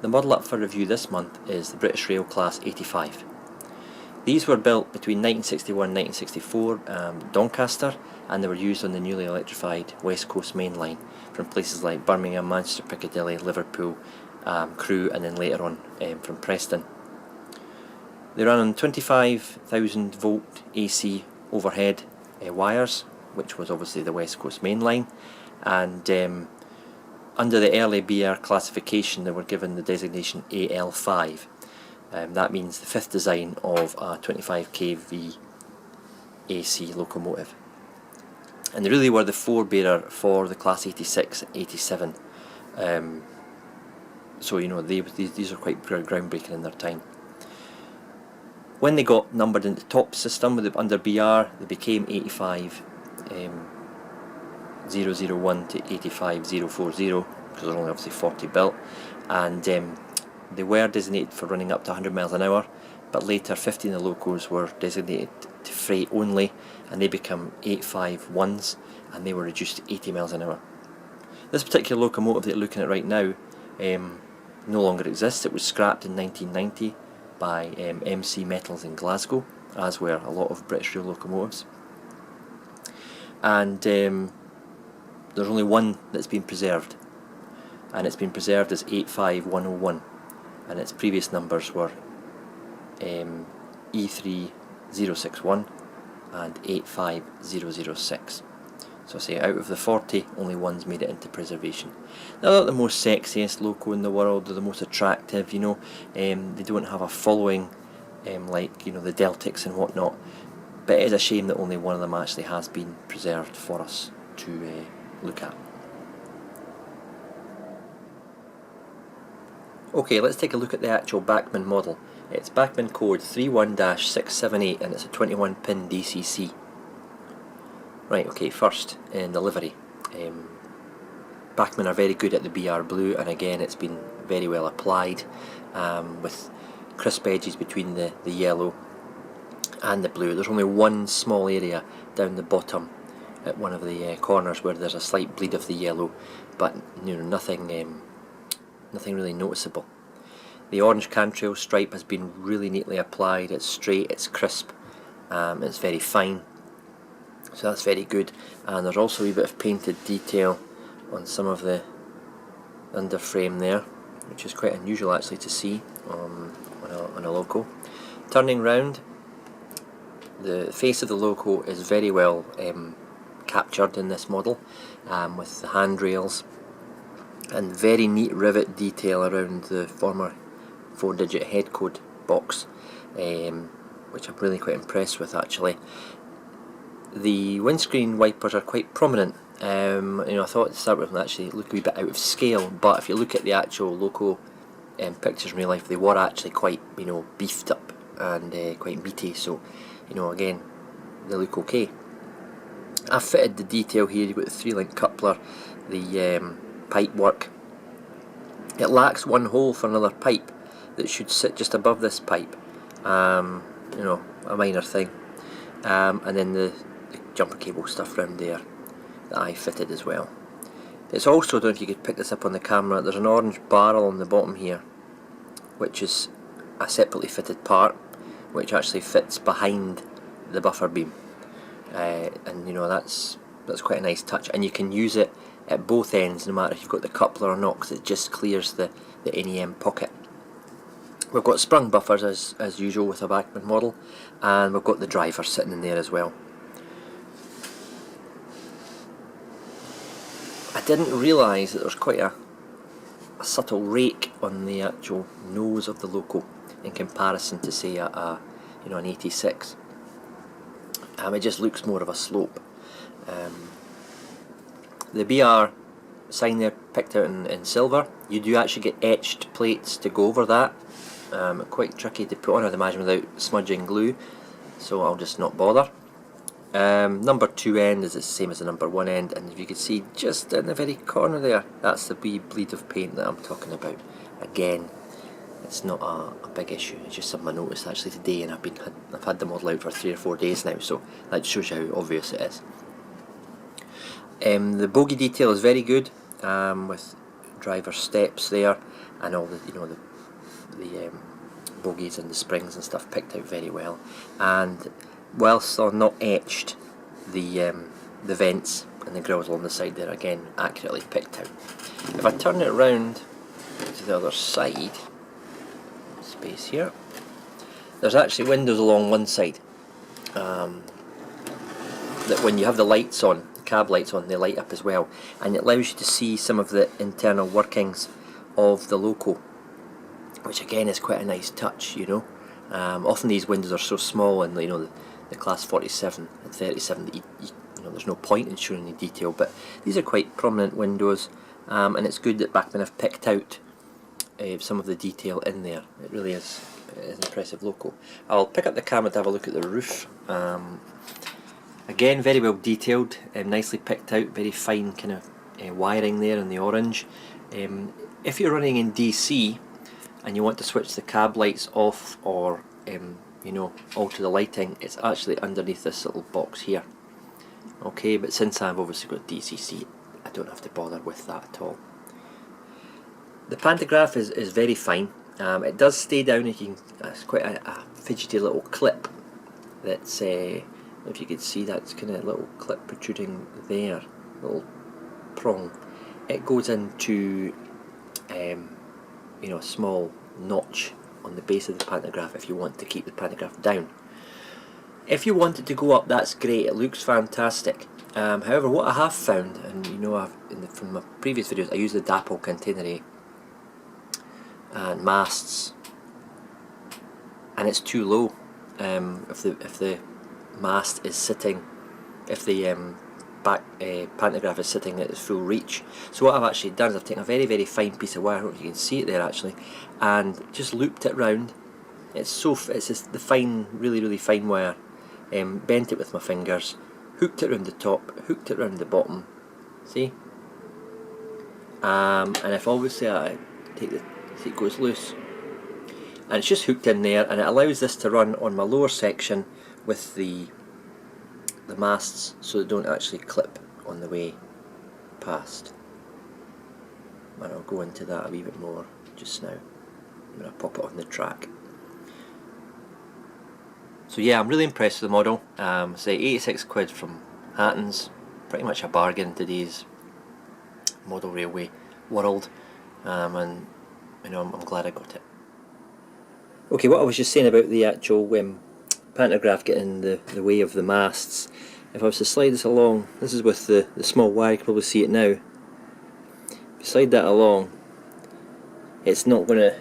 The model up for review this month is the British Rail Class 85. These were built between 1961 and 1964 Doncaster, and they were used on the newly electrified West Coast Main Line from places like Birmingham, Manchester, Piccadilly, Liverpool, Crewe, and then later on from Preston. They run on 25,000 volt AC overhead wires, which was obviously the West Coast Main Line, and under the early BR classification they were given the designation AL5. That means the fifth design of a 25 kV AC locomotive. And they really were the forebearer for the Class 86 and 87. So you know, these are quite groundbreaking in their time. When they got numbered in the top system under BR, they became 85 001 to 85 040, because there are only obviously 40 built, and they were designated for running up to 100 miles an hour, but later 15 of the locos were designated to freight only, and they become 851s, and they were reduced to 80 miles an hour. This particular locomotive that you're looking at right now no longer exists. It was scrapped in 1990 by MC Metals in Glasgow, as were a lot of British Rail locomotives. And there's only one that's been preserved, and it's been preserved as 85101, and its previous numbers were E3061 and 85006. So I say out of the 40, only one's made it into preservation. They're not the most sexiest loco in the world, they're the most attractive, you know. They don't have a following like, you know, the Deltics and whatnot, but it is a shame that only one of them actually has been preserved for us to look at. Okay, let's take a look at the actual Bachmann model. It's Bachmann code 31-678, and it's a 21 pin DCC. Right, okay, first in the livery. Bachmann are very good at the BR blue, and again it's been very well applied, with crisp edges between the yellow and the blue. There's only one small area down the bottom at one of the corners where there's a slight bleed of the yellow, but you know, nothing really noticeable. The orange cantrail stripe has been really neatly applied. It's straight, it's crisp, it's very fine, so that's very good. And there's also a wee bit of painted detail on some of the underframe there, which is quite unusual actually to see on a loco. Turning round, the face of the loco is very well captured in this model, with the handrails and very neat rivet detail around the former 4-digit head code box, which I'm really quite impressed with actually. The windscreen wipers are quite prominent. You know, I thought to start with them actually look a wee bit out of scale, but if you look at the actual loco pictures in real life, they were actually quite, you know, beefed up and quite meaty, so you know, again, they look okay. I've fitted the detail here. You've got the 3-link coupler, the pipe work. It lacks one hole for another pipe that should sit just above this pipe, you know, a minor thing, and then the jumper cable stuff around there that I fitted as well. It's also, I don't know if you could pick this up on the camera, there's an orange barrel on the bottom here, which is a separately fitted part, which actually fits behind the buffer beam, and you know, that's quite a nice touch, and you can use it at both ends no matter if you've got the coupler or not, because it just clears the NEM pocket. We've got sprung buffers as usual with a Bachmann model, and we've got the driver sitting in there as well. I didn't realise that there's quite a subtle rake on the actual nose of the loco in comparison to, say, you know, an 86. It just looks more of a slope. The BR sign there picked out in silver. You do actually get etched plates to go over that. Quite tricky to put on, I'd imagine, without smudging glue, so I'll just not bother. Number 2 end is the same as the number 1 end, and if you can see just in the very corner there, that's the wee bleed of paint that I'm talking about. Again, it's not a big issue, it's just something I noticed actually today, and I've had the model out for 3 or 4 days now, so that shows you how obvious it is. The bogie detail is very good, with driver steps there, and all the the bogies and the springs and stuff picked out very well. And whilst they're not etched, the vents and the grills along the side there, again accurately picked out. If I turn it around to the other side, space here, there's actually windows along one side that when you have the lights on, the cab lights on, they light up as well, and it allows you to see some of the internal workings of the loco, which again is quite a nice touch, you know. Often these windows are so small, and you know, the Class 47 and 37, that you know, there's no point in showing any detail, but these are quite prominent windows, and it's good that Bachmann have picked out some of the detail in there. It really is an impressive loco. I'll pick up the camera to have a look at the roof. Again, very well detailed, nicely picked out, very fine kind of wiring there in the orange. If you're running in DC and you want to switch the cab lights off, or you know, alter the lighting, it's actually underneath this little box here. Okay, but since I've obviously got DCC, I don't have to bother with that at all. The pantograph is very fine. It does stay down. It's quite a fidgety little clip that's, if you could see, that's kind of a little clip protruding there, little prong. It goes into you know, a small notch on the base of the pantograph if you want to keep the pantograph down. If you want it to go up, that's great, it looks fantastic. However, what I have found, and you know, from my previous videos, I use the Dapple catenary and masts, and it's too low. If the mast is sitting, if the pantograph is sitting at its full reach. So what I've actually done is I've taken a very, very fine piece of wire, I don't know if you can see it there actually, and just looped it round. It's just the fine, really, really fine wire. Bent it with my fingers, hooked it round the top, hooked it round the bottom. See? And if obviously I take see, it goes loose, and it's just hooked in there, and it allows this to run on my lower section with the masts, so they don't actually clip on the way past. And I'll go into that a wee bit more just now when I pop it on the track. So yeah, I'm really impressed with the model. Say 86 quid from Hatton's, pretty much a bargain in today's model railway world, and you know, I'm glad I got it. Okay, what I was just saying about the actual pantograph getting in the way of the masts. If I was to slide this along, this is with the small wire, you can probably see it now. If you slide that along, it's not going to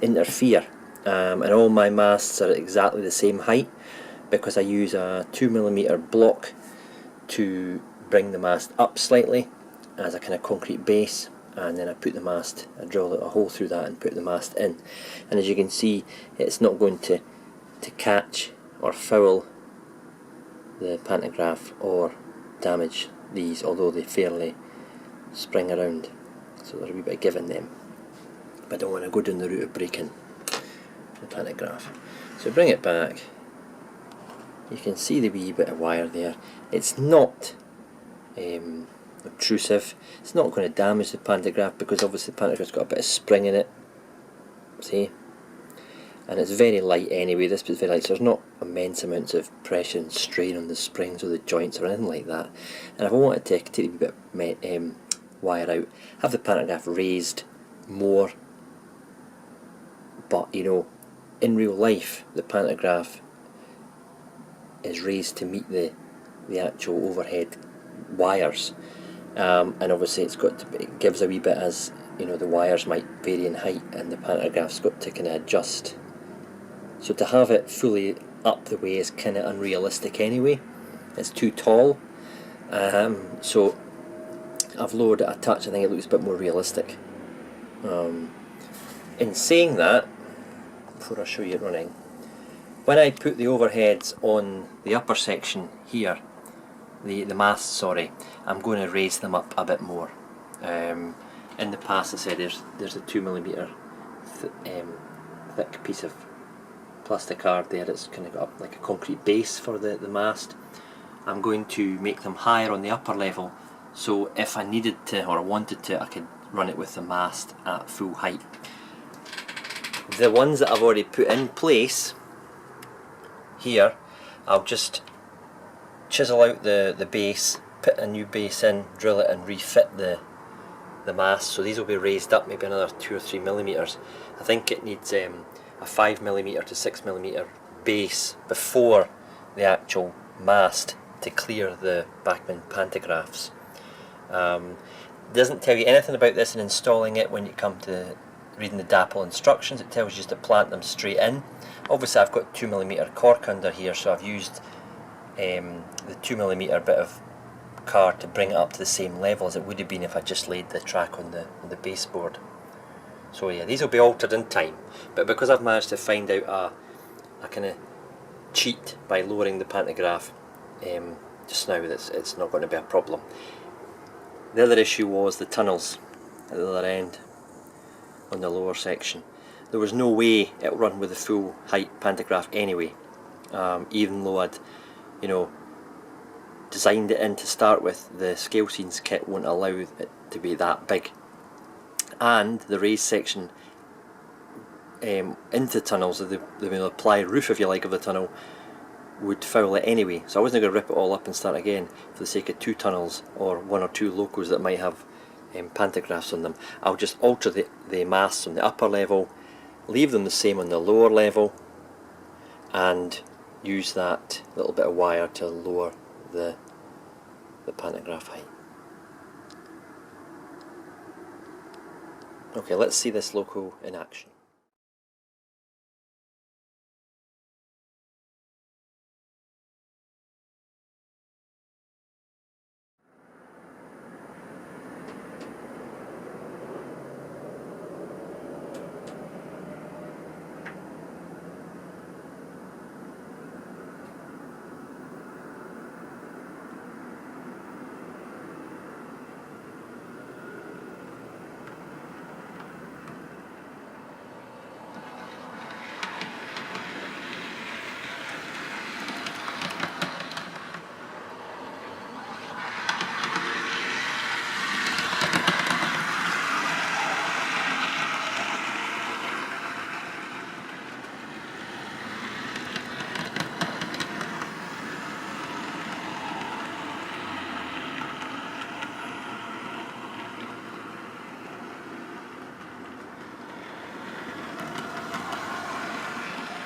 interfere, and all my masts are at exactly the same height, because I use a 2mm block to bring the mast up slightly as a kind of concrete base, and then I put the mast, I drill a hole through that and put the mast in, and as you can see, it's not going to catch or foul the pantograph or damage these, although they fairly spring around, so there's a wee bit of give in them, but I don't want to go down the route of breaking the pantograph. So bring it back, you can see the wee bit of wire there. It's not obtrusive, it's not going to damage the pantograph, because obviously the pantograph's got a bit of spring in it, see, and it's very light anyway. This bit's very light, so there's not immense amounts of pressure and strain on the springs or the joints or anything like that. And if I wanted to take a bit of wire out, have the pantograph raised more, but you know, in real life the pantograph is raised to meet the actual overhead wires, and obviously it gives a wee bit, as you know, the wires might vary in height and the pantograph's got to kind of adjust. So to have it fully up the way is kind of unrealistic anyway, it's too tall, so I've lowered it a touch. I think it looks a bit more realistic. In saying that, before I show you it running, when I put the overheads on the upper section here, the masts, sorry, I'm going to raise them up a bit more. In the past, I said there's a 2mm thick piece of plastic card there that's kind of got like a concrete base for the mast. I'm going to make them higher on the upper level, so if I needed to or wanted to, I could run it with the mast at full height. the ones that I've already put in place here, I'll just chisel out the base, put a new base in, drill it and refit the mast. So these will be raised up maybe another 2 or 3 millimeters. I think it needs a 5 millimeter to 6 millimeter base before the actual mast to clear the Bachmann pantographs. Doesn't tell you anything about this in installing it when you come to reading the DAPL instructions. It tells you just to plant them straight in. Obviously I've got 2 millimeter cork under here, so I've used the 2 millimeter bit of card to bring it up to the same level as it would have been if I just laid the track on the baseboard. So yeah, these will be altered in time, but because I've managed to find out a kind of cheat by lowering the pantograph just now, it's not going to be a problem. The other issue was the tunnels at the other end on the lower section. There was no way it would run with the full height pantograph anyway, even though I'd, you know, designed it in to start with. The scale scenes kit won't allow it to be that big, and the raised section into tunnels, the applied roof, if you like, of the tunnel would foul it anyway, so I wasn't going to rip it all up and start again for the sake of 2 tunnels or 1 or 2 locos that might have pantographs on them. I'll just alter the masts on the upper level, leave them the same on the lower level, and use that little bit of wire to lower the pantograph height. Okay, let's see this loco in action.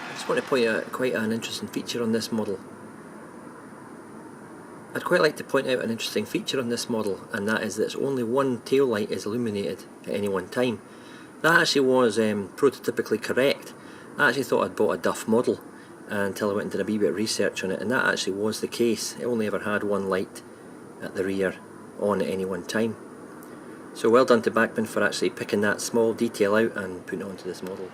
I just want to point out quite an interesting feature on this model. I'd quite like to point out an interesting feature on this model, and that is that only one tail light is illuminated at any one time. That actually was prototypically correct. I actually thought I'd bought a duff model until I went and did a wee bit of research on it, and that actually was the case. It only ever had one light at the rear on at any one time. So well done to Bachmann for actually picking that small detail out and putting it onto this model.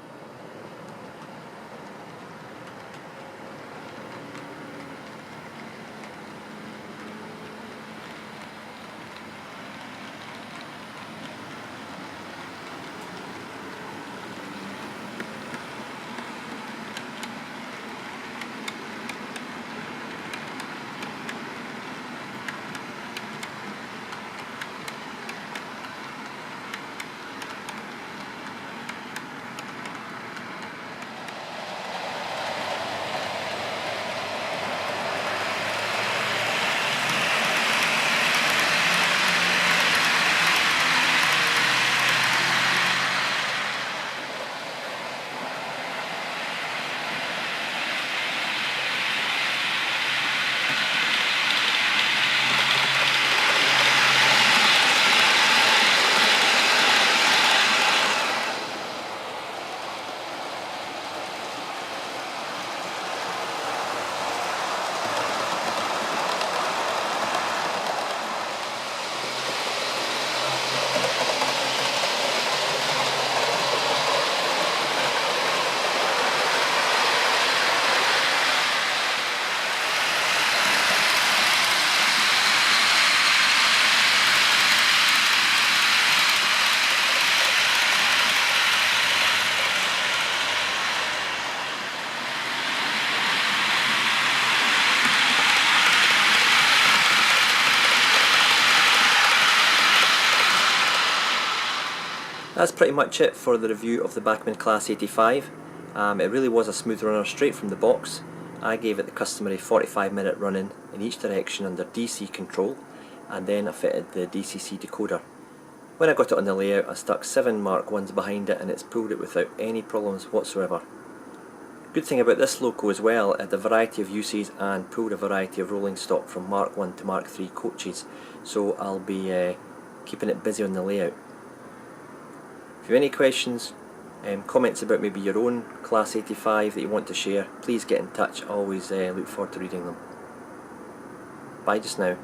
That's pretty much it for the review of the Bachmann Class 85. It really was a smooth runner straight from the box. I gave it the customary 45-minute run-in each direction under DC control, and then I fitted the DCC decoder. When I got it on the layout, I stuck 7 Mark 1s behind it and it's pulled it without any problems whatsoever. Good thing about this loco as well, it had a variety of uses and pulled a variety of rolling stock from Mark 1 to Mark 3 coaches, so I'll be keeping it busy on the layout. If you have any questions, comments about maybe your own Class 85 that you want to share, please get in touch. I always look forward to reading them. Bye just now.